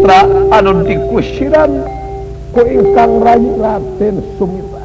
putra anu dikusiran ku ingkang Rai Raden Sumitra.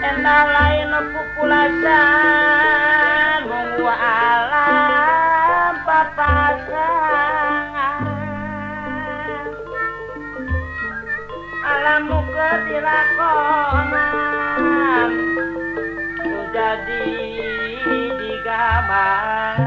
endah lain populasan mung alam papasangan alam muka dilakonan tu jadi digambaran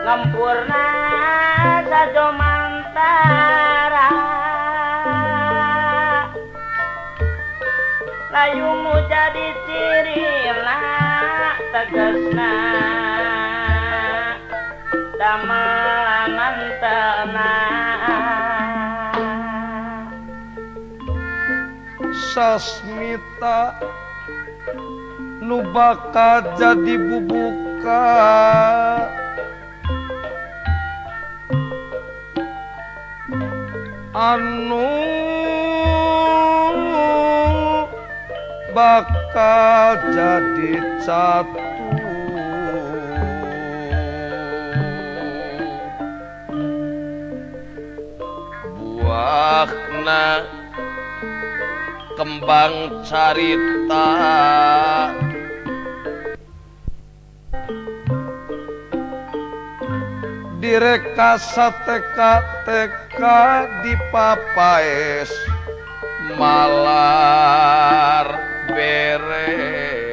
ngempurna sajo mantara layungmu jadi cirina tegesna damelan tenang sasmita nu bakal jadi bubuka anu bakal jadi catu buahna kembang carita direka sateka-teka dipapaes malar beres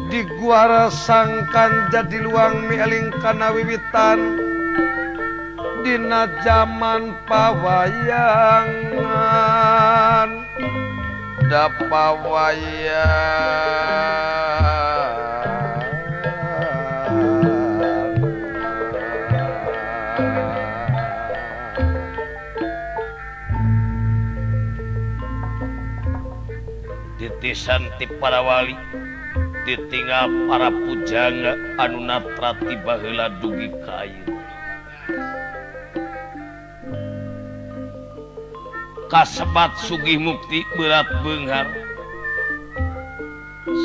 diguara sangkan jadi luang mieling kana wiwitan dina zaman pawayangan da pawayangan titisan ti para wali ditinggal para pujangga anu natrati baheula dugi ka ayeuna kasebat sugih mukti berat beunghar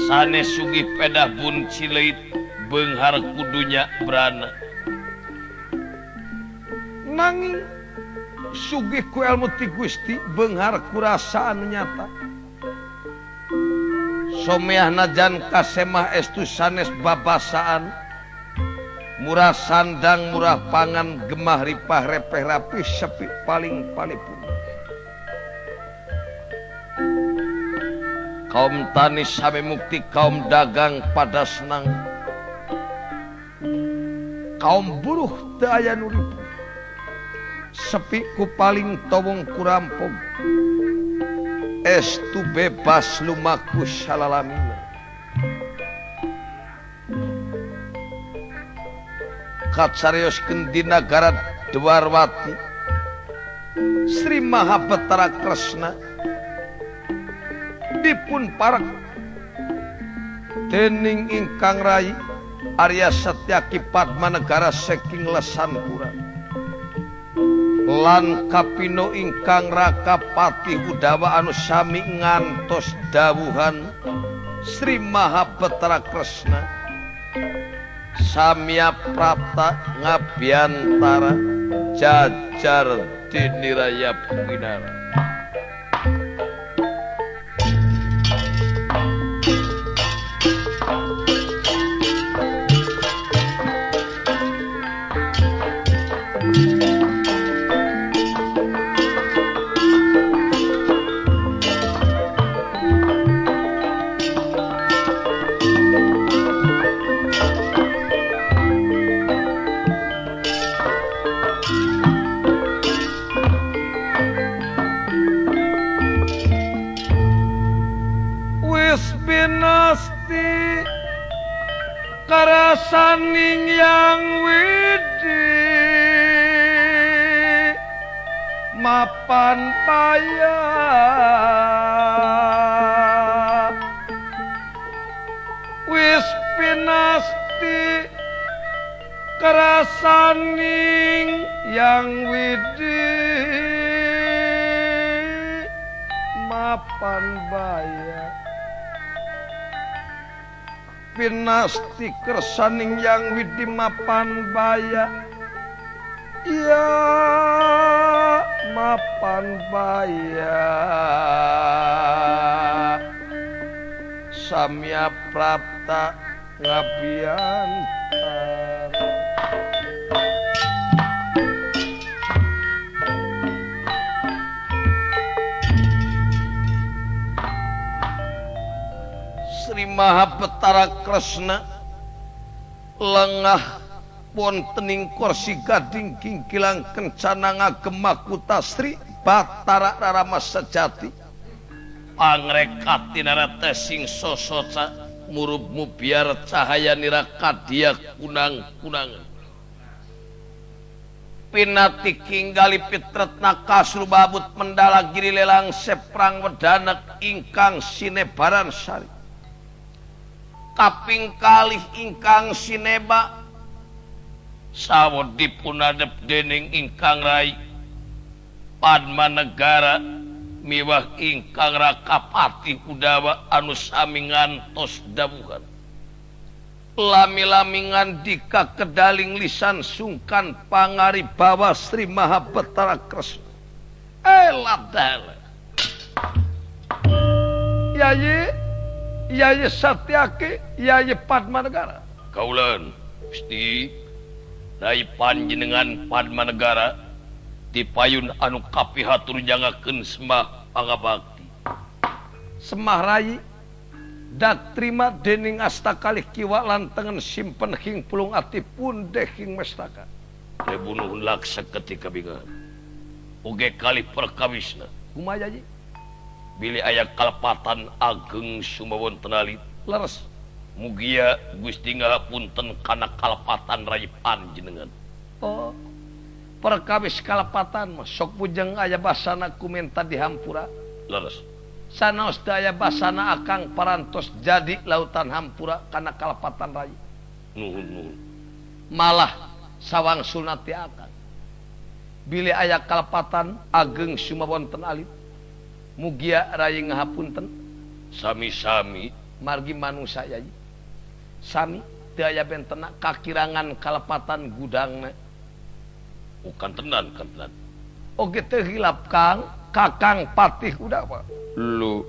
sanes sugih pedah bun cileut beunghar kudunya berana nanging sugih ku ilmu ti Gusti beunghar ku rasa anu nyata someah najan kasemah estu sanes babasaan murah sandang murah pangan gemah ripah repeh rapih sepi paling palipun kaum tani same mukti kaum dagang pada senang kaum buruh teu aya nu ripuh sepi ku paling towong kurampog estu bebas lumaku salalamina kacarioskeun di nagara Dwarwati Sri Mahapetara Kresna dipun parak dening ingkang rai Arya Setyaki Padmanegara saking Lesanpura lan kapino ingkang Raka Patih Udawa anu sami ngantos dawuhan Sri Mahabetara Kresna samya prapta ngabiantara jajar diniraya Winara. Karasaning yang widi mapan paya wis pinasti karasaning yang widi mapan baya pinasti kersaning yang widi mapan baya ya mapan baya samya prapta ngabiantar Sri Mahabetara Kresna lengah wontening kursi gading kingkilang kencana ngagem makuta Sri Batara Rama Sejati pangrekati narate sing sosoca murubmu biar cahaya nirakadia kunang-kunangan pinati kinggali pitretna kasurubabut mendala giri lelang seprang wedanek ingkang sinebaran sari kaping kalih ingkang sineba sawet dipunadep dening ingkang Rai Padmanegara miwah ingkang Raka Patih Udawa anu sami ngantos dawuhan lami-lami ngandika kedaling lisan sungkan pangaribawa Sri Mahabetara Kresna eladala Yayi Setyaki, Yayi Padmanegara. Kaulan, Gusti, Rai panjenengan Padmanegara dipayun anu kapihatur jangakeun semah pangabakti. Semah Rai dat terima dening asta kalih kiwa lantengen simpen hing pulung ati pundeh hing mestaka. Rebunuh laksa ketika bingan. Oge kalih perkawisna. Kumaha Yayi? Bili aya kalepatan ageng sumawon alit leres mugia Gusti ngapunten kana kalepatan Rai panjenengan. Oh perkawis kalepatan mah sok pujeng aya basana kumenta di Hampura leres sanaos teu aya basana akang parantos jadi lautan Hampura kana kalepatan Rai nuhun malah sawangsulna ti akang bili aya kalepatan ageng sumawon alit mugia Rai ngahapunten sami-sami margi manusia Yayi sami teu aya bentena kakirangan kalepatan gudangna bukan tenan kan tenan oge teu hilap Kang Kakang Patih Udawa lu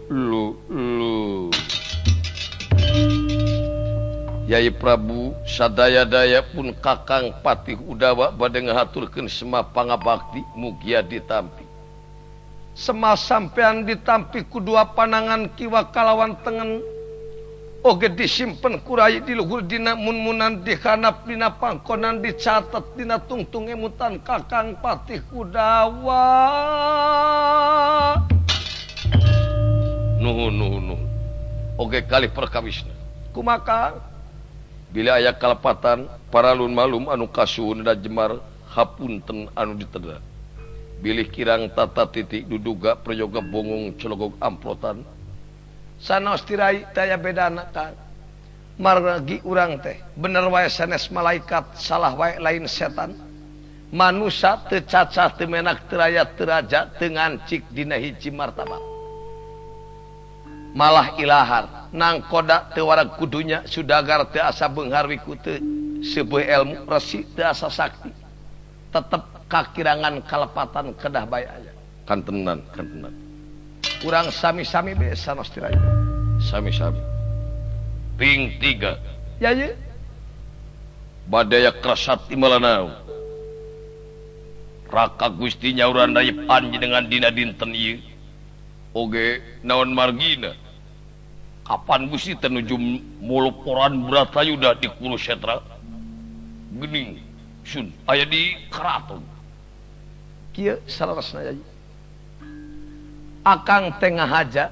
Yai Prabu sadaya-daya pun Kakang Patih Udawa bade ngahaturkeun semah pangabakti mugia ditampi semua sampean ditampi kedua panangan kiwa kalawan tengen oge disimpen kurai di luhur dina munmunan dihanap dina pangkonan dicatat dina tungtung emutan Kakang Patih Udawa nuhun oge kalih perkawisna kumaha bila aya kalepatan paralun malum anu kasuhun da Jemar hapunten anu diteda bilih kirang tata titik duduga prayoga bongong celogog amplotan sanaos tirai daya bedana Kang margi urang teh bener wae sanes malaikat salah wae lain setan manusia teu cacah teu menak teu aya teu raja teu ngancik dina hiji martabat malah ilahar nangkoda teu warag kudunya sudagar teu asa beunghar wiku teu seubeuh ilmu resi teu asa sakti tetep kakirangan kalepatan kedah bae aya kan tenan urang sami-sami be sanos ti raya sami-sami ping 3 ya ye badaya krasat imalana raka Gusti nyauran daya panjenengan dina dinten ieu oge naon margina kapan Gusti tenuju moloporan Bratayuda di Kurusetra geuning sun aya di keraton kieu salarasna ya akang tengah haja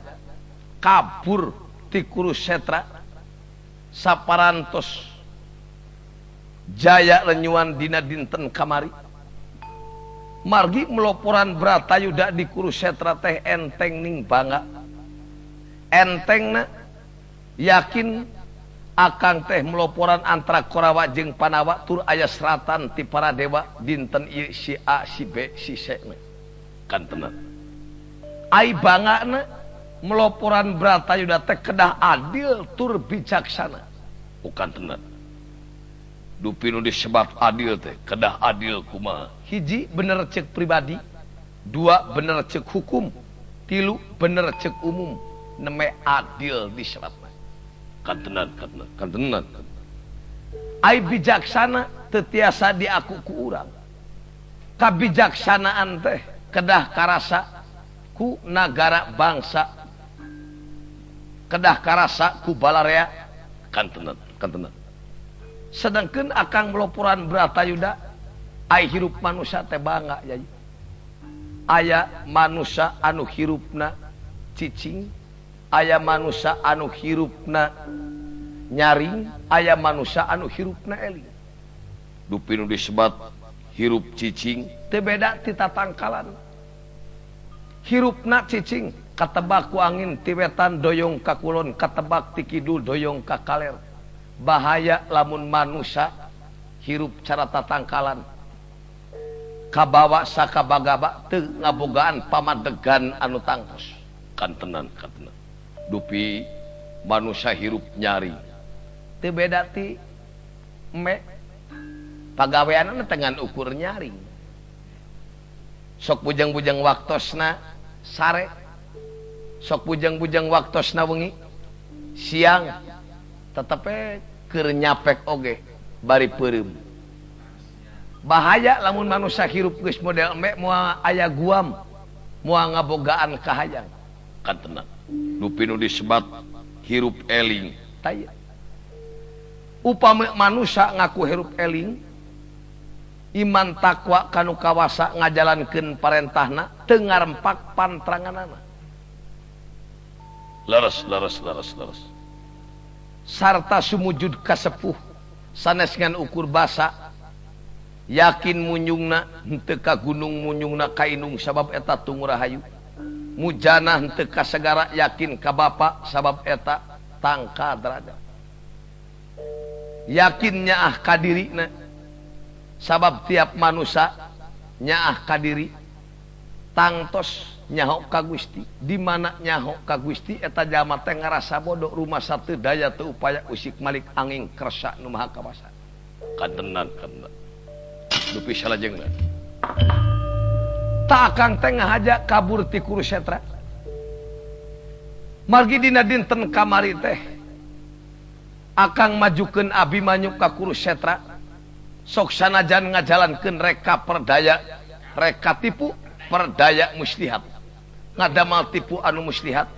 kabur ti Kurusetra saparantos jaya renyuan dina dinten kamari margi meloporan Bratayuda di Kurusetra teh enteng ning bangga entengna yakin akang teh meloporan antara Korawa jeung Panawa tur aya seratan ti para dewa dinten ieu si A si B si C kan tenan ai bangana meloporan Bratayuda teh kedah adil tur bijaksana bukan tenan dupi nu disebut adil teh kedah adil kumaha hiji bener cek pribadi dua bener cek hukum tilu bener cek umum neme adil diseratna kan tenan ai bijaksana teu tiasa diaku ku urang kabijaksanaan teh kedah karasa ku nagara bangsa kedah karasa ku balarea kan tenan sedangkan akang meloporan Bratayuda ai hirup manusia teh bangga ya aya manusia anu hirupna cicing aya manusia anu hirupna nyaring aya manusia anu hirupna eling dupi nu disebut hirup cicing teu beda ti tatangkalan hirupna cicing katebak ku angin ti wetan doyong ka kulon katebak ti kidul doyong ka kaler bahaya lamun manusia hirup cara tatangkalan kabawa sakabagaba teu ngabogaan pamadegan anu tangtos kan tenan dupi manusia hirup nyaring teu beda ti me pagaweanna tengan ukur nyaring sok bujang-bujang waktosna sare sok bujang-bujang waktosna wengi siang tetepe keur nyapek oge bari peureum bahaya lamun manusia hirup geus model eme moal aya guam moal ngabogaan kahayang kan tenan dupi nu disebut hirup eling taya upami manusia ngaku hirup eling iman takwa kanu kawasa ngajalankeun parentahna teu ngarempak pantranganana laras sarta sumujud kasepuh sanes ngan ukur basa yakin munyungna henteu ka gunung munyungna ka inung sabab eta tungu rahayu mujana henteu ka sagara yakin ka bapa sabab eta tangka derajat yakin nyaah ka dirina sabab tiap manusia nyaah ka diri tangtos nyaho ka Gusti di mana nyaho ka Gusti eta jalma teh ngarasa bodoh rumah satu daya teu upaya usik malik angin kersa nu maha kawasa kadenan dupi salajengna ta akang teh ngahaja kabur ti Kurusetra margi dina dinten kamari teh akang majukeun Abimanyu ka Kurusetra sok sanajan ngajalankeun reka perdaya reka tipu perdaya muslihat ngadamal tipu anu muslihat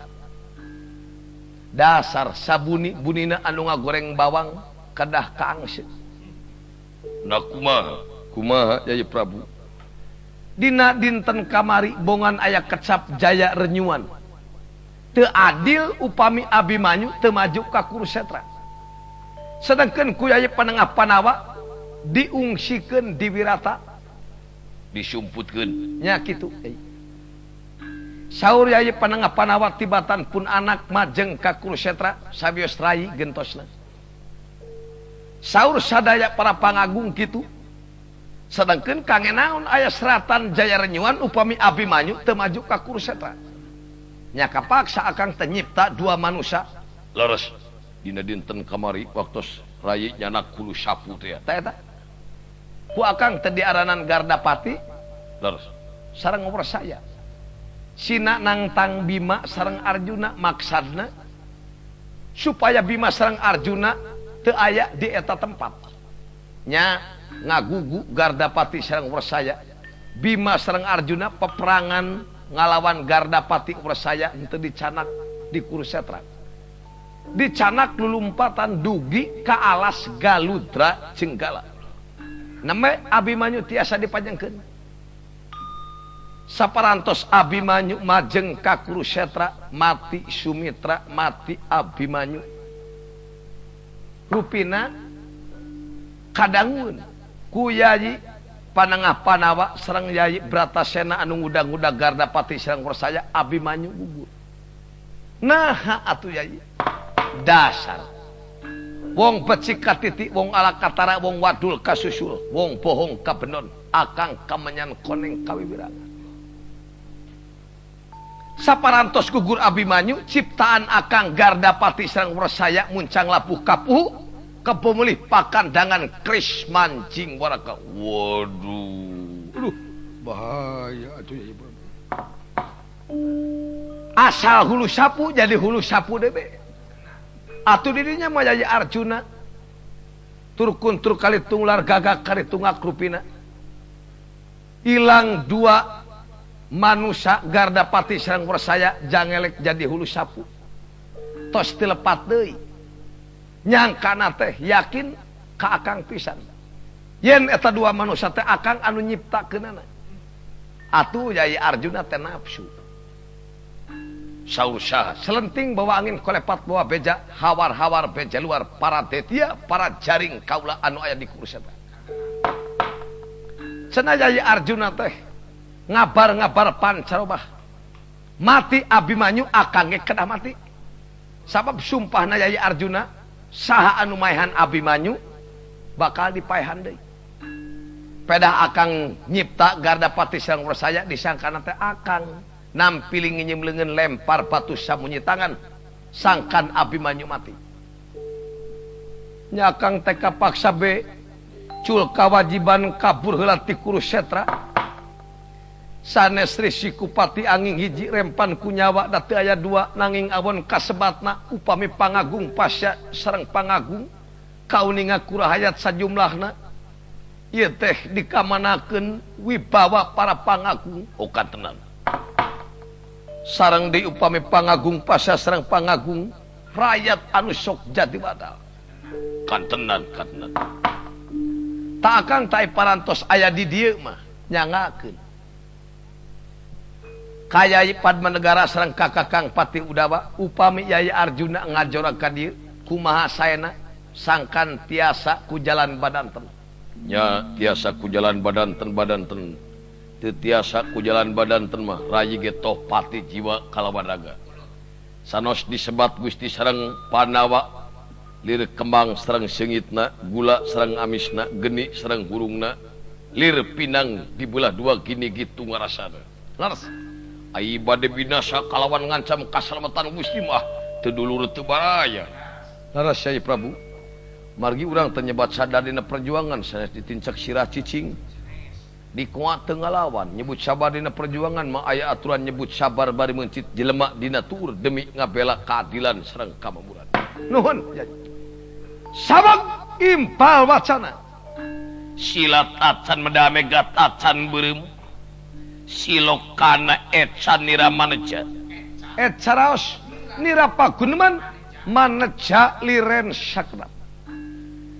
dasar sabuni bunina anu ngagoreng bawang kedah kaangseun na kumaha Yai Prabu dina dinten kamari bongan aya kecap jaya renyuan teu adil upami Abimanyu teu maju ka Kurusetra sedangkan ku Yai Panengah Panawa diungsikeun di Wirata disumputkeun nya kitu saur Yai Panengah Panawa tibatan pun anak majeng ka Kurusetra sabios rai gentosna saur sadaya para pangagung gitu sedangkan kange naon aya seratan Jaya Renyuan upami Abimanyu teu maju ka Kurusetra nya kapaksa akang teh nyipta dua manusia leres dina dinten kamari waktos rayi nyanak hulu sapu teh eta ku akang teh diaranan Gardapati leres sareng Wresaya sina nangtang Bima sareng Arjuna maksadna supaya Bima sareng Arjuna teu aya di eta tempat nya ngagugu Gardapati sareng Wresaya Bima sareng Arjuna peperangan ngalawan Gardapati Wresaya henteu dicanak di Kurusetra dicanak lulumpatan dugi ka alas Galudra Jenggala name Abimanyu tiasa dipajengkeun saparantos Abimanyu majeng ka Kurusetra mati Sumitra mati Abimanyu rupina kadangun ku Yayi Panengah Panawa sareng Yayi Bratasena anu ngudang-udag Gardapati sareng Wresaya Abimanyu gugur nah atuh Yayi dasar wong becik ka titik wong ala katara wong wadul kasusul wong bohong ka benon akang kamenyan koneng kawiwirangan saparantos gugur Abimanyu ciptaan akang Gardapati sareng Wresaya muncang lapuh kapuh kepemulih pakandangan Kris mancing waraka waduh bahaya atuh ya ibu asal hulu sapu jadi hulu sapu debe atuh dirinya mah Yayi Arjuna turkuntur kali tunglar gagak kali tunggak rupina hilang dua manusia Gardapati sareng Wresaya jangelek jadi hulu sapu tos tilepat deui nyangkana teh yakin ka akang pisan yen eta dua manusia teh akang anu nyiptakeunana atuh Yayi Arjuna teh nafsu saur saha selenting bawa angin kolepat bawa beja hawar-hawar beja luar para detia para jaring kaula anu aya di Kurusetra cenah Yayi Arjuna teh ngabar-ngabar pancarobah mati Abimanyu akang ge kedah mati sabab sumpahna Yayi Arjuna saha anu maehan Abimanyu bakal dipaehan deui pedah akang nyipta Gardapati sareng Wresaya disangkana teh akang nampiling nginyem leungeun lempar batu samunyi tangan sangkan Abimanyu mati nya akang teh kapaksa be cul kawajiban kabur heula ti Kurusetra sanes Risi Kupati angin hiji rempan ku nyawa da teu aya dua nanging awon kasebatna upami pangagung pasya sareng pangagung kauninga kurahayat sajumlahna ieu teh dikamanakeun wibawa para pangagung oka tenan sareng deui upami pangagung pasya sareng pangagung rakyat anu sok jadi badal kantenan tak akang tae parantos aya di dieu mah nyangakeun Kayai Padmanegara sareng kakakang Pati Udawa upami Yayi Arjuna ngajora ka dieu kumaha saena sangkan tiasa ku jalan badanten nya tiasa ku jalan badanten teu tiasa ku jalan badanten mah rayi ge toh pati jiwa kalawan raga sanos disebat Gusti sareng Panawa lir kembang sareng seungitna gula sareng amisna geni sareng hurungna lir pinang dibelah dua gini gitu ngarasana laras ai bade binasa kalawan ngancam kasalamatan Gusti mah teu dulur teu baraya laras Nyai Prabu margi urang teu nyebat sadar dina perjuangan sanes ditincak sirah cicing dikuat teu ngalawan nyebut sabar dina perjuangan mah aya aturan nyebut sabar bari mencit jelema dina tuur demi ngabela keadilan sareng kamamuran nuhun sabab impal wacana silat acan medame gat acan beureum silokana ecan niramaneja ecaraos nirapaguneman maneja liren sakrap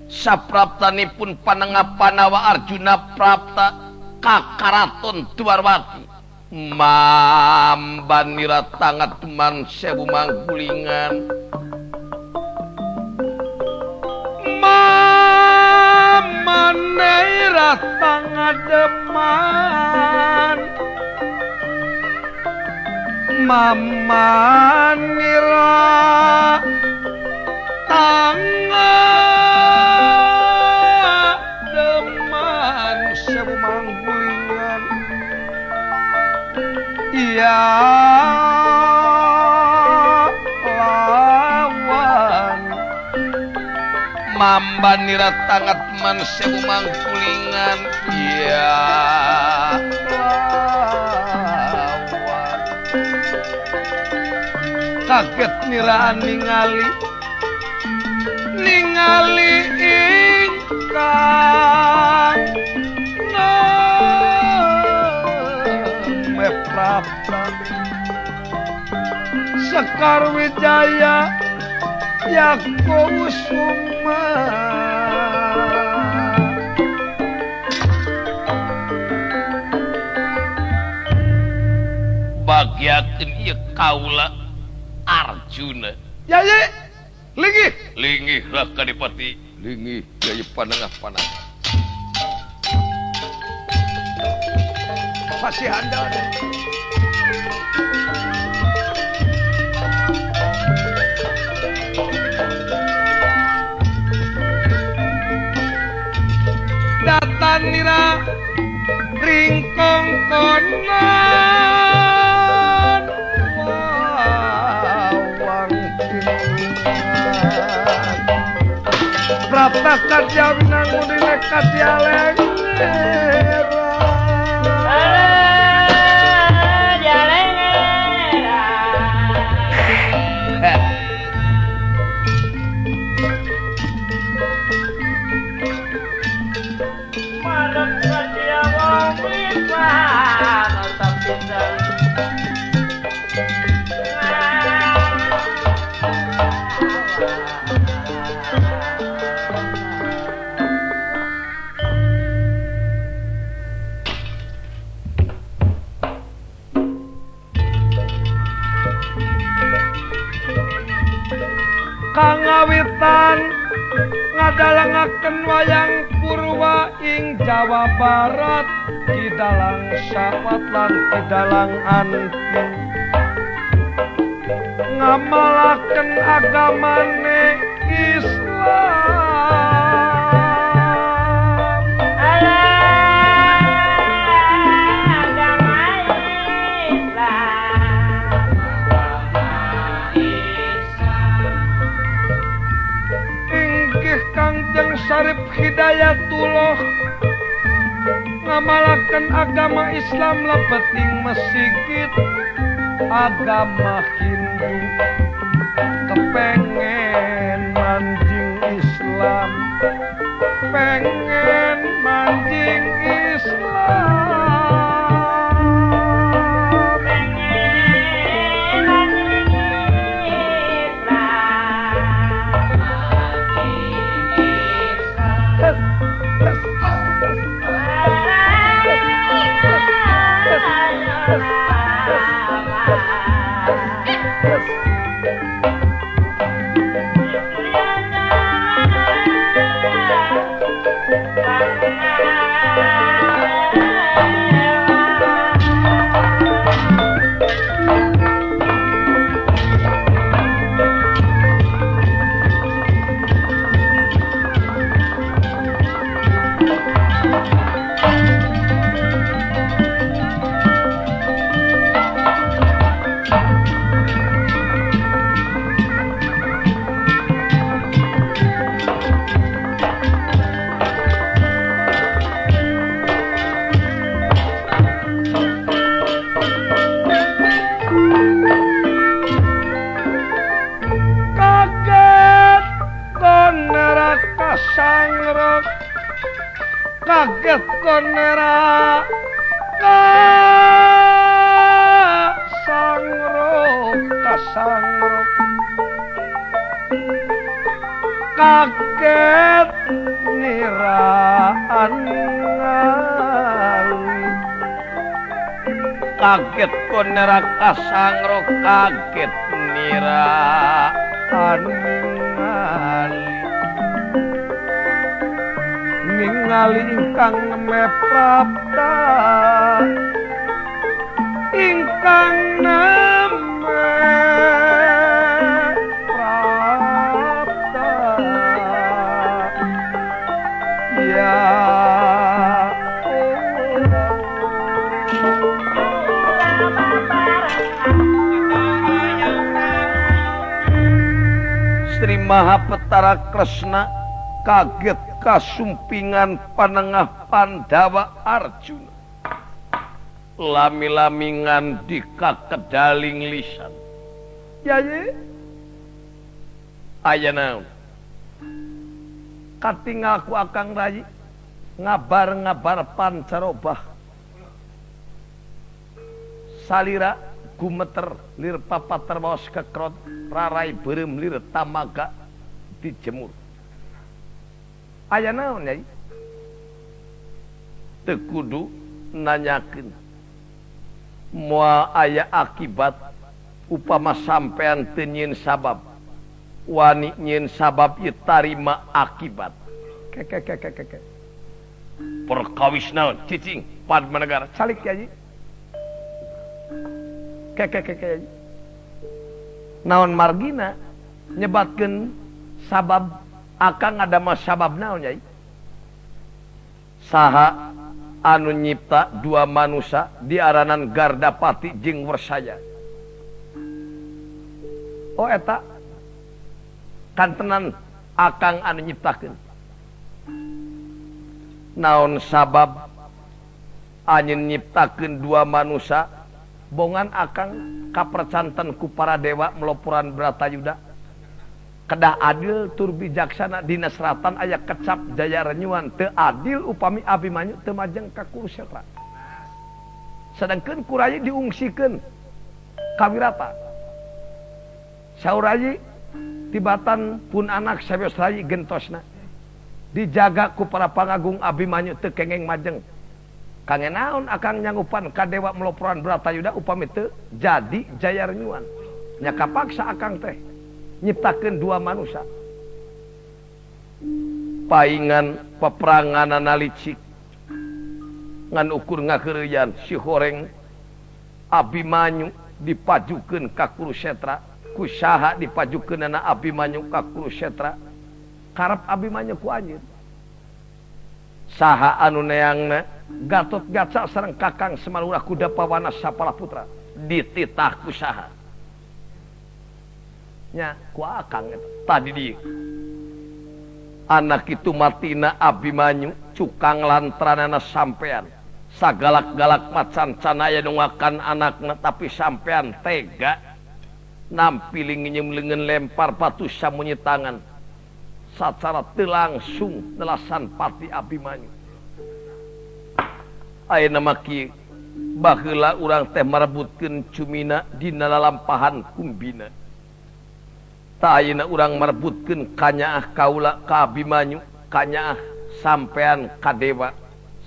sapraptanipun Panengah Panawa Arjuna prapta kakaraton Dwarwati mamban niratangat man sewu manggulingan mamanera tangademan mamanira tangan ya lawan mamba nira tangat man sewu mangkulingan ya lawan kaget niraan ningali ingkang meprapta Sekar Wijaya Yakusuma bagyakeun ieu kaula Arjuna Yai linggih Rakadipati linggih Jaya panengah-panengah masih handal deh. Datan nira ringkong konon wawang tinuan prapta kadya winangun dine kadya lengera Kangawitan ngadalangaken wayang purwa ing Jawa Barat kidalang syawat lan kidalang anting ngamalaken agamane Islam Sarip Hidayatullah ngamalaken agama Islam lebeting masjid agama Hindu kepengen manjing Islam pengen manjing Islam kaget konera kasangro kaget niraan ngali kaget konera kasangro kaget niraan ngali ningali ingkang neme prapta ingkang neme prapta ya Allah Maha Petara Kresna kaget kasumpingan panengah Pandawa Arjuna lami-lamingan di kakedaling lisan yaye aya naon katingal ku Akang Rayi ngabar-ngabar pancarobah salira gumeter lir papater maos kekrot rarai beureum lir tamaga dijemur aya naon nyai teu kudu nanyakeun moal aya akibat upama sampean teu nyieun sabab wani nyieun sabab ieu tarima akibat keke perkawis naon cicing Padma Negara calik ya keke naon margina nyebatkeun sabab Akang ada mas sabab naon nyai saha anu nyipta dua manusia diaranan Gardapati jeung Wersaya oh eta kantenan Akang anu nyiptakeun naon sabab anjeun nyiptakeun dua manusia bongan Akang kapercanten ku para dewa meloporan Bratayuda kedah adil tur bijaksana dina seratan aya kecap jaya renyuan teu adil upami Abimanyu teu majeng ka Kurusetra sedangkeun Kurayi diungsikeun ka Wirata saurayi tibatan pun anak sabeos rayi gentosna dijaga ku para pangagung Abimanyu teu kengeng majeng kangen naon Akang nyangupan ka dewa meloporan Bratayuda upami teu jadi jaya renyuan nya kapaksa Akang teh nyiptakeun dua manusia paingan peperanganana licik ngan ukur ngakeureuyan si horeng Abimanyu dipajukeun ka Kurusetra ku saha dipajukeunana Abimanyu ka Kurusetra karep Abimanyu ku anjeun saha anu neangna Gatotkaca sareng Kakang Semalura Kudapawana Sapalaputra dititah ku saha nya ku Akang tadi di anak itu matina Abimanyu cukang lantranana sampean sagalak-galak macan canaya nungakan anakna tapi sampean tega nampiling nyeumleungeun lempar batu samunyi tangan sacara teu langsung nelasan pati Abimanyu ayeuna maki baheula urang teh marebutkeun cumina dina lalampahan kumbina ayeuna urang marebutkeun kanyaah kaula ka Abimanyu kanyaah sampean ka dewa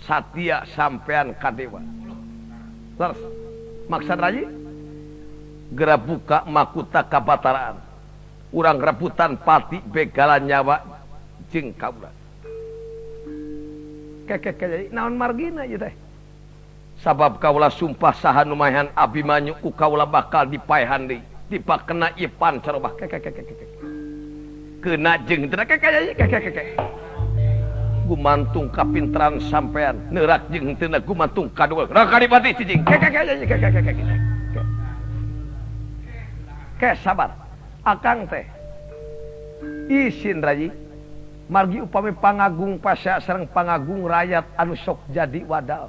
satya sampean ka dewa terus maksud rayi gera buka makuta kabataraan urang rebutan pati begalan nyawa jeung kaula keke naon margina ieu teh sabab kaula sumpah saha nu maehan Abimanyu ku kaula bakal dipaehan deui dipakena ieu pancarobah kena jeung teu keke gumantung kapinteran sampean neurak jeung teu gumantung kadua Rakadipati cicing ke sabar Akang teh isin rayi margi upami pangagung pasya sareng pangagung rakyat anu sok jadi wadal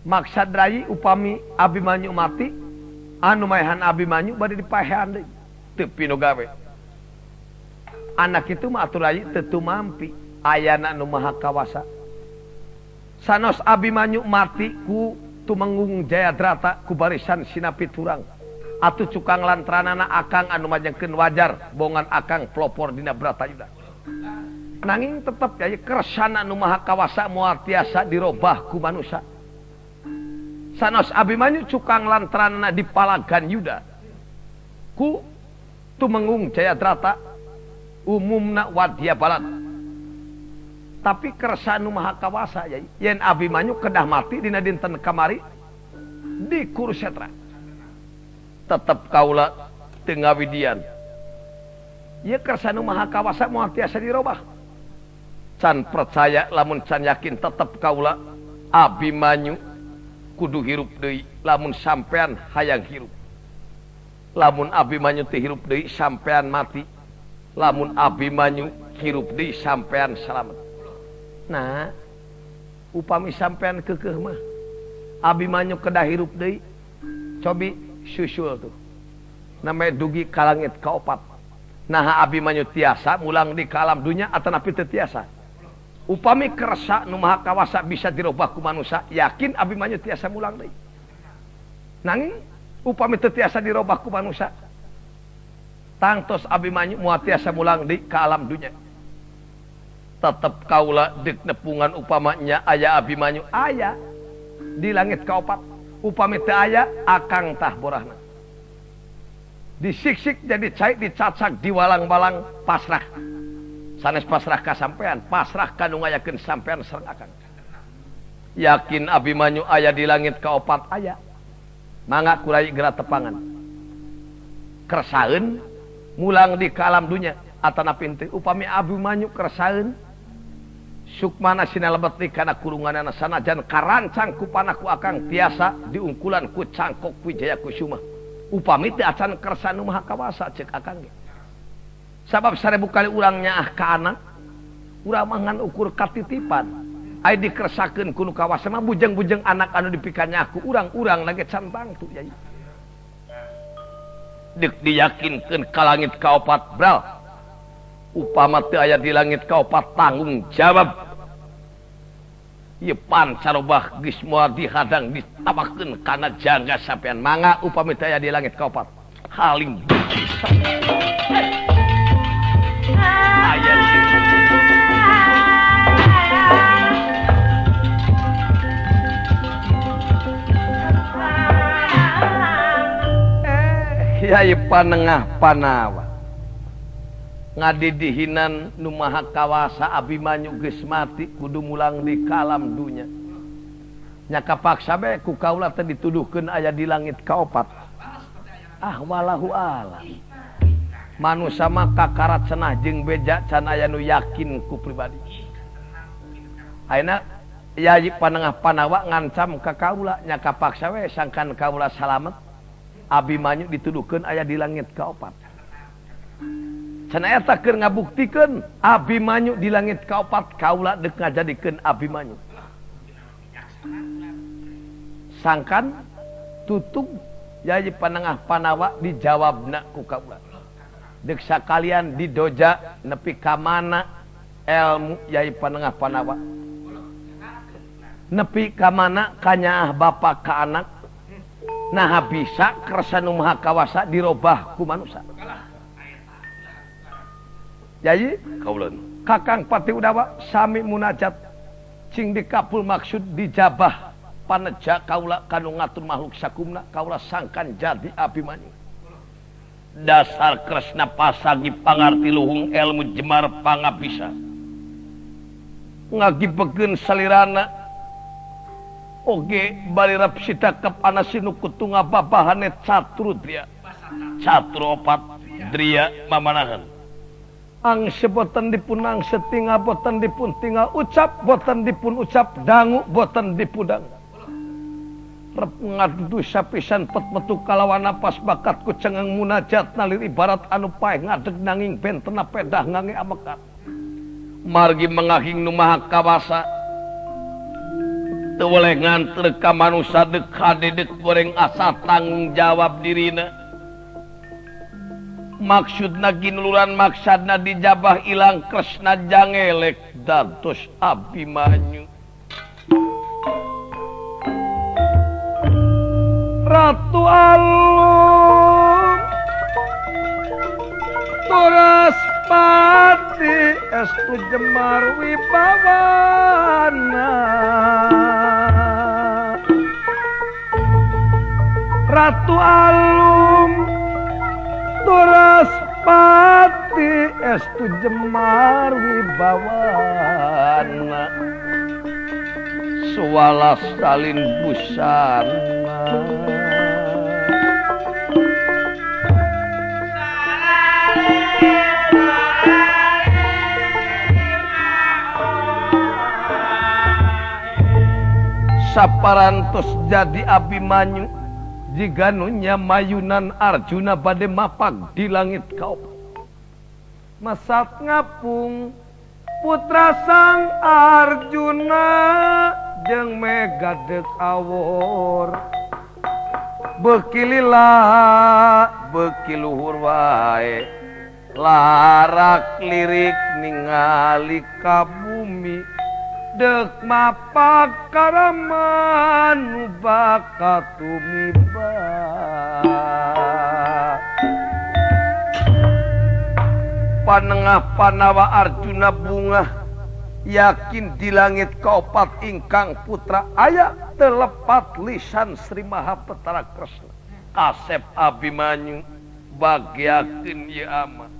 maksad rayi upami Abimanyu mati anu maehan Abimanyu bade dipaehan deui teu pinu gawe anak itu mah atuh rayi teu tumampi ayana anu maha kawasa sanos Abimanyu mati ku tumenggung Jayadrata ku barisan Sinapiturang atuh cukang lantranana Akang anu majengkeun wajar bongan Akang pelopor dina Bratayuda nanging tetep ya kersana anu maha kawasa moal tiasa dirobah ku manusia sanos Abimanyu cukang lantranana di Palagan Yuda ku tumenggung Jayadrata umumna wadya balat tapi kersa anu maha kawasa ya yen Abimanyu kedah mati dina dinten kamari di Kurusetra tetep kaula teu ngawidian ieu kersa anu maha kawasa moal tiasa dirobah can percaya lamun can yakin tetep kaula Abimanyu kudu hirup deui lamun sampean hayang hirup lamun Abimanyu teh hirup deui sampean mati, lamun Abimanyu hirup deui sampean salamet. Nah, upami sampean keukeuh mah Abimanyu kedah hirup deui, cobi susul tuh. Namanya dugi ka langit kaopat. Nah Abimanyu tiasa mulang di kalam dunya atanapi teu tiasa. Upami kersa nu maha kawasa bisa dirobah ku manusia, yakin Abimanyu tiasa mulang deui. Nanging upami teu tiasa dirobah ku manusia, tangtos Abimanyu moal tiasa mulang di ka alam dunya. Tetep kaula deuk nepungan upamanya aya Abimanyu aya di langit kaopat. Upami teu aya akang tah borahna. Disiksik jadi cair, dicacak, diwalang-walang, pasrah. Sanes pasrah ka sampean, pasrah ka nu ngayakeun sampean sareng akang. Yakin Abimanyu aya di langit kaopat aya. Mangga kurai geura tepangan. Kersaeun mulang di kalam dunya atanapi teu upami Abimanyu kersaeun sukmana sinalebet kana kurunganana sanajan karancang ku panaku akang tiasa diungkulan ku cangkok Wijaya Kusuma. Upami teu acan kersa nu maha kawasa ceuk akang ge. Sabab 1000 kali urang nyaah ka anak, urang mah ngan ukur katitipan. Ai dikersakeun ku nu kawasa mah bujeng-bujeng anak anu dipikannya aku urang-urang lagi can bangtu yai. Deuk diyakinkeun ka langit kaopat bral. Upama teu aya di langit kaopat tanggung jawab. Ieu pancarobah geus moal dihadang ditabakeun kana jangga sampean. Mangga upami teu aya di langit kaopat halim aya Kyai Panengah Panawa ngadidihinan nu maha kawasa Abimanyu geus mati kudu mulang di kalam dunya. Nya kapaksa bae ku kaula teh dituduhkeun aya di langit kaopat. Ah walahu alam. Manusia mah kakarat cenah jeung beja can aya nu yakin ku pribadi. Ayeuna Kyai Panengah Panawa ngancam ka kaula nya kapaksa bae sangkan kaula salamet Abimanyu dituduhkeun aya di langit kaopat. Can eta keur ngabuktikeun Abimanyu di langit kaopat kaula deuk ngajadikeun Abimanyu. Sangkan tutug Kyai Panengah Panawa dijawabna ku kaula. Deuk sakalian didoja nepi ka mana ilmu Kyai Panengah Panawa. Nepi ka mana kanyaah bapa ka anak. Nah bisa kersa nu maha kawasa dirobah ku manusia. Jadi kaulun Kakang Pati Udawa sami munajat cing dikapul maksud dijabah paneja kaula kanu ngatur makhluk sakumna kaula sangkan jadi Abimanyu. Dasar kresna pasagi pangarti luhung ilmu jemar pangabisa. Ngagibegeun salirana oge balirap sitakep anasinu kutunga babahane caturudria. Caturopat dria mamanahan. Ang seboten dipun ang setinga boten dipun tinggal ucap boten dipun ucap dangu boten dipudang. Rep ngadudu sapisan pet metu kalawan napas bakat ku cengeng munajat nalir ibarat anu paeh ngadeg nanging bentena pedah ngange amekat. Margi mengahing nu maha kawasa teu boleh nganter ka manusia deuk hade deuk goreng asa tanggung jawab dirina. Maksudna ginuluran maksadna dijabah ilang kresna jangelek dados Abimanyu. Ratu alum turas pati estu jemar wibawana. Ratu alum turas pati estu jemar wibawana. Suwala salin busana. Saparantos jadi Abimanyu jika nunya mayunan Arjuna bade mapag di langit kau masat ngapung putra sang Arjuna jeung mega dek awor beuki lila beuki luhur wae larak lirik ningali ka bumi dek mapag karaman nu bakat tumiba panengah panawa Arjuna bunga yakin di langit kaopat ingkang putra aya telepat lisan Sri Mahapetara Kresna Kasep Abimanyu bagyakeun ieu ama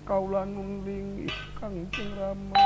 kaula nun linggih Kangjeng Rama.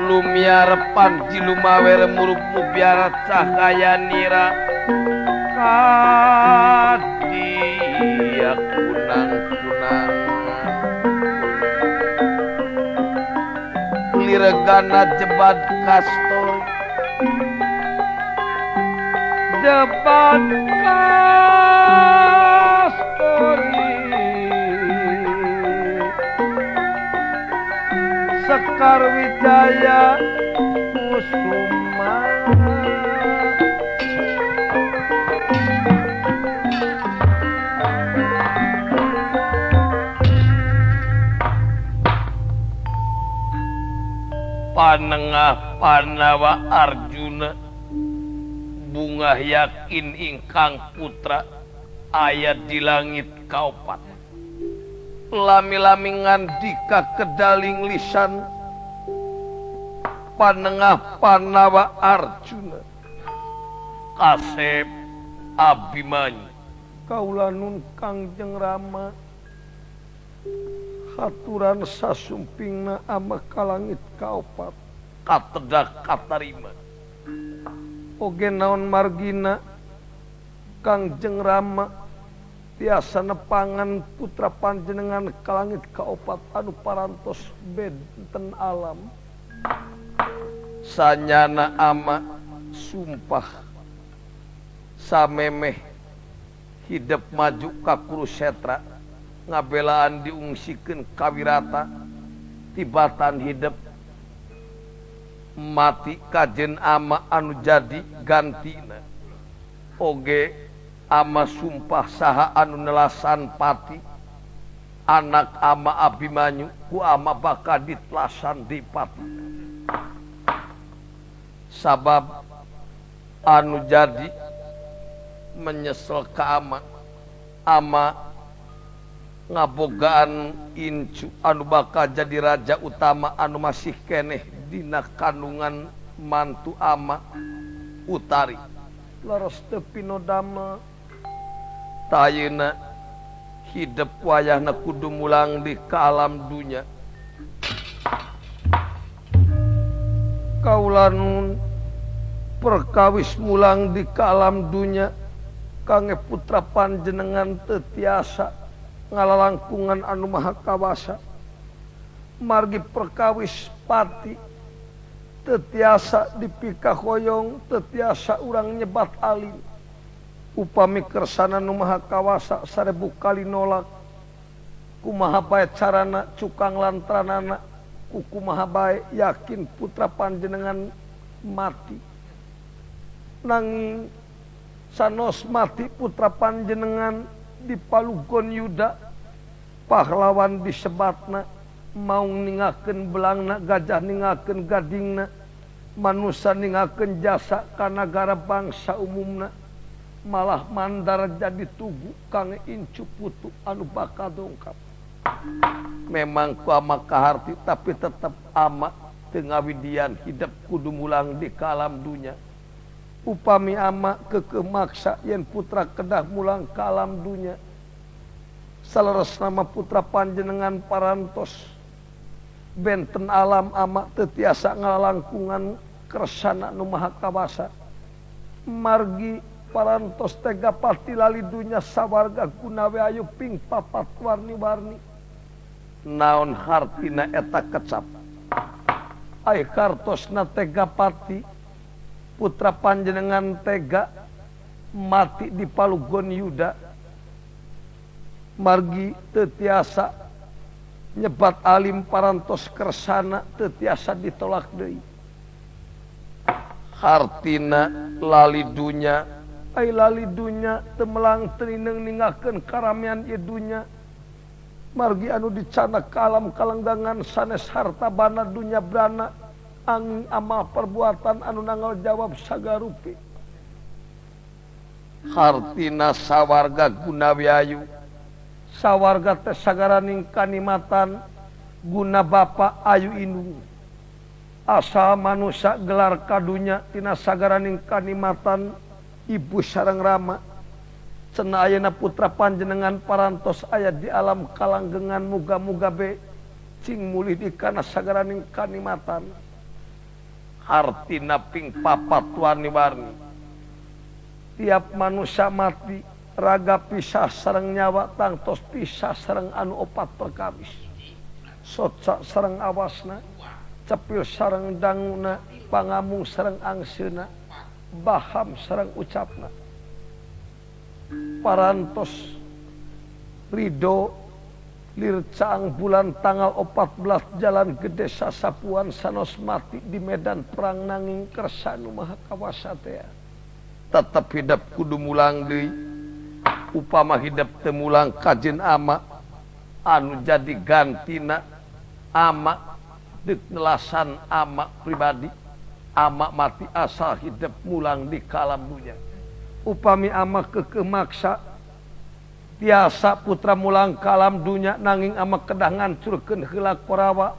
Lumiar Panjilumawer murup mubiara cahaya nira kadia kunang-kunang lira regana jebat kastori jebat kastori Sekar Wijaya Kusuma Panengah Panawa Arjuna bunga yakin ingkang putra ayat di langit kaopat lami-lami ngandika kedaling lisan Panengah Panawa Arjuna Kasep Abimanyu kaula nun Kangjeng Rama haturan sasumpingna ama kalangit kaopat katedak katarima oge naon margina Kangjeng Rama tiasa nepangan putra panjenengan kalangit kaopat anu parantos benten alam sanyana ama sumpah samemeh hidup maju ka Kurusetra ngabelaan diungsikeun kawirata tibatan hidup mati kajen ama anu jadi gantina oge ama sumpah saha anu nelasan pati anak ama Abimanyu ku ama bakal ditelasan di pati sabab anu jadi menyesal ka ama ngabogaan incu anu bakal jadi raja utama anu masih keneh dina kandungan mantu ama Utari laras teu pinodama tayeuna hidup wayahna kudu mulang di ka alam dunya kaula nun perkawis mulang di ka alam dunya kangge putra panjenengan teu tiasa ngalalangkungan anu maha kawasa margi perkawis pati tetiasa dipikah hoyong tetiasa urang nyebat alim upami kersana anu maha kawasa 1000 kali nolak kumaha bae carana cukang lantranana kumaha bae yakin putra panjenengan mati nanging sanos mati putra panjenengan di Palugon Yuda pahlawan disebatna mau ningakeun belangna gajah ningakeun gadingna manusia ningakeun jasa ka nagara bangsa umumna malah mandar jadi tugu kangge incu putu anu bakal dongkap memang ku ama kaharti tapi tetap ama teu ngawidian hidup kudu mulang di kalam dunya upami ama kekemaksa yen putra kedah mulang ke alam dunya saleres nama putra panjenengan parantos benten alam ama tetiasa ngalangkungan kersana nu maha kawasa margi parantos tega pati lali dunya sawarga gunawe ayu ping papat warni-warni naon hartina eta kecap ai kartosna tega pati putra panjenengan tega mati di Palugon Yuda margi tetiasa nyebat alim parantos kersana tetiasa ditolak deui hartina lali dunya ai lali dunya teu melang teuningeun ningakeun karamian ieu dunya margi anu dicana ka alam kalenggangan sanes harta bana dunya brana angin amal perbuatan anu nanggal jawab sagarupi hartina sawarga gunawi ayu sawarga teh sagaraning kanikmatan guna bapa ayu indung asal manusia gelar kadunya tina sagaraning kanikmatan ibu sareng rama cenah ayeuna putra panjenengan parantos aya di alam kalanggengan muga-muga be cing mulih di kana sagaraning kanikmatan hartina ping papat warni-warni tiap manusia mati raga pisah sareng nyawa tangtos pisah sareng anu opat perkawis soca sareng awasna cepil sareng danguna pangamung sareng angsena baham sareng ucapna parantos ridho lircaang bulan tanggal 14 jalan gede sasapuan sanos mati di medan perang nanging kersanu maha kawasa teh tetep hidup kudu mulang deui upama hidup teu mulang kajen ama anu jadi gantina ama deuk nelasan ama pribadi ama mati asal hidup mulang di kalam dunya upami ama kekemaksa tiasa putra mulang kalam dunya nanging ama kedah ngancurkeun heula Korawa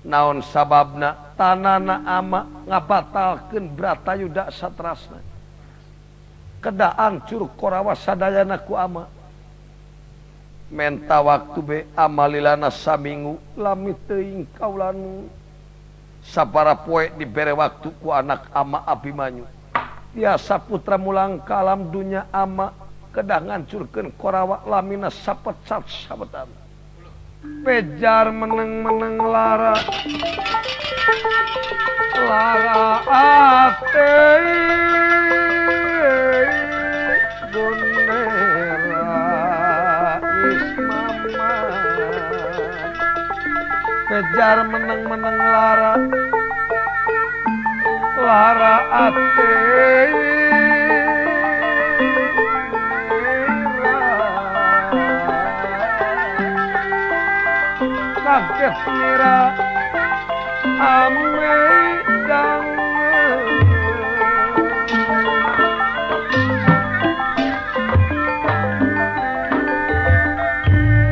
naon sababna tanana ama ngabatalkeun Bratayuda satrasna kedah ancur Korawa sadayana ku ama menta waktu be amalilana saminggu lami teuing kaulanu sabara poe dibere waktu ku anak ama Abimanyu tiasa putra mulang kalam dunya ama kedah ngancurkeun Korawa lamina sapecat sabetan pejar meneng-meneng lara ate gunera wis mama pejar meneng-meneng lara ate kaget ngira amedang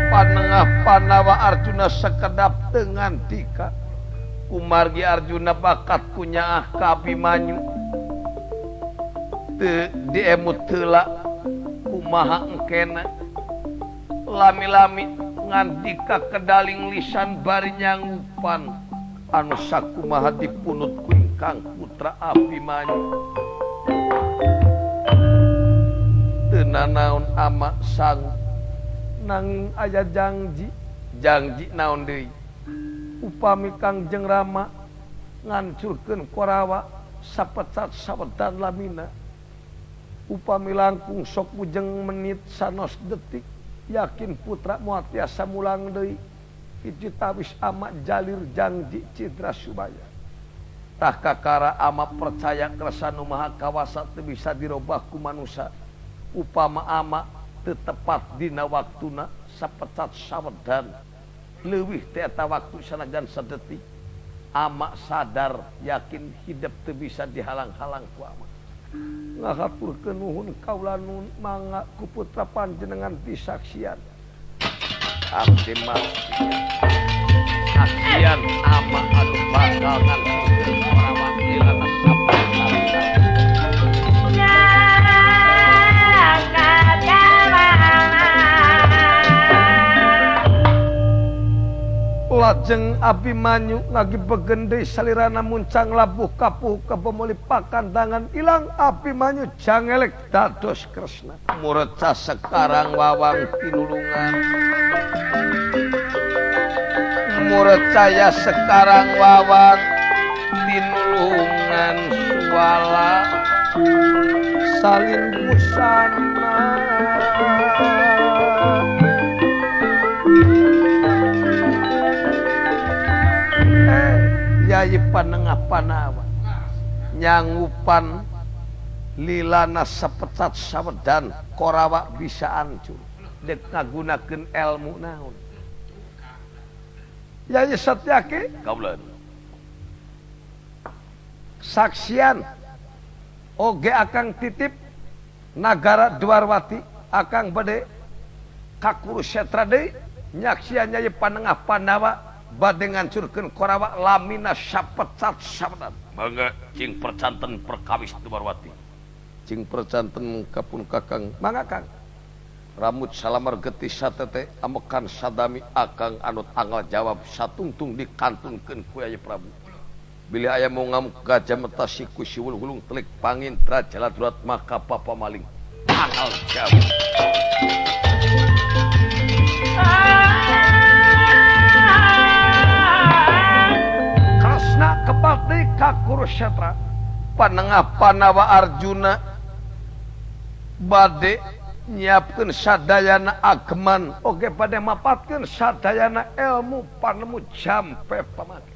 panengah Panawa Arjuna sekedap dengan tika kumargi Arjuna bakat punya ka Abimanyu teu diemut heula kumaha engkena lami-lami ngandika kedaling lisan bari nyangupan anu sakumaha dipunut ku ingkang putra Abimanyu teu nanaon ama sang nanging aya janji naon deui upami Kangjeng Rama ngancurkeun Korawa sapecat sabetan lamina upami langkung sok ujeng menit sanos detik yakin putra moal tiasa mulang deui hiji tawis ama jalir janji cidra subaya tah kakara ama percaya kersanu maha kawasa teu bisa dirobah ku manusia upama ama teu tepat dina waktuna sapecat sawedan leuwih teh eta waktu sanajan sadetik ama sadar yakin hidup teu bisa dihalang-halang ku ama ngahaturkeun nuhun kaula nun mangga ku putra panjenengan disaksian abdi saksian ama anu bakal ngancurkeun Korawa ilana sapecat lajeng Abimanyu ngagibegen deui salirana muncang labuh kapuh ka pemuli pakandangan ilang Abimanyu jangelek dados Kresna mureca sekarang wawang tinulungan murecaya sekarang wawang tinulungan suwala salin busana Yai panengah Panawa nyangupan lilana sapecat sawedan Korawa bisa ancur dek ngagunakeun ilmu naon Yai Satyaki kaulan saksian oge akang titip nagara Dwarwati akang bade ka Kurusetra deui nyaksian Yai panengah Panawa bade ngancurkeun Korawa lamina sapecat sabedan mangga cing percanten perkawis Dwarwati cing percanten kapun kakang mangga Kang ramut salamar getih satete amekan sadami akang anut anggal jawab satungtung dikantunkeun ku Yai Prabu bila aya mau ngamuk gajah metasi ku siwul hulung telik pangintra jaladurat maka papa maling anggal jawab Kurukshetra panengah Panawa Arjuna bade nyiapkeun sadayana ageman oge bade mapatkeun sadayana ilmu panemu jampe pamake